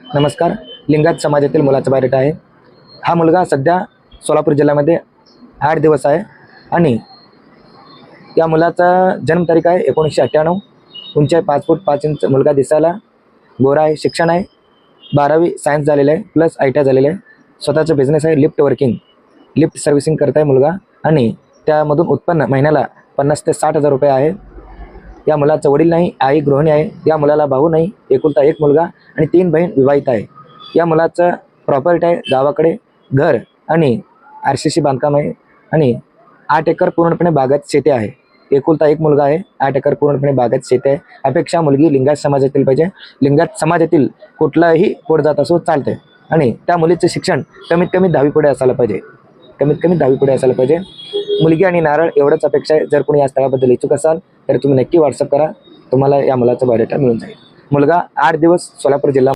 नमस्कार. लिंगायत समाजातील मुलाचा बायोडेटा आहे. हा मुलगा सध्या सोलापूर जिल्ह्यामध्ये 8 दिवस आहे आणि या मुलाचा जन्मतारीख आहे 1998. उंची आहे 5 फूट 5 इंच. मुलगा दिसायला गोरा आहे. शिक्षण आहे 12वी सायन्स झालेलं आहे प्लस ITI झालेलं आहे. स्वतःचा बिझनेस आहे लिफ्ट वर्किंग, लिफ्ट सर्व्हिसिंग करत आहे मुलगा आणि त्यामधून उत्पन्न महिन्याला 50 ते 60 हजार रुपये आहे. या मुलाचा वडील नाही, आई गृहिणी आहे. या मुलाला भाऊ नाही, एकुलता एक मुलगा आणि 3 बहीण विवाहित आहे. या मुलाचं प्रॉपर्टी आहे गावाकडे घर आणि RCC बांधकाम आहे आणि 8 एकर पूर्णपणे बागायत शेती आहे. एकुलता एक मुलगा आहे. 8 एकर पूर्णपणे बागायत शेती आहे. अपेक्षा मुलगी लिंगायत समाजातील पाहिजे. लिंगायत समाजातील कुठलाही कोड जात असो चालते आणि त्या मुलीचं शिक्षण कमीत कमी 10वी पुढे असायला पाहिजे. कमीत कमी 10वी पुढे असायला पाहिजे. मुलगी आणि नारळ एवढंच अपेक्षा आहे. जर कोणी या स्थळाबद्दल इच्छुक असाल तर तुम्ही नक्की WhatsApp करा. तुम्हाला या मुलाचा बायोडेटा मिळून जाईल. मुलगा 8 दिवस सोलापूर जिल्हा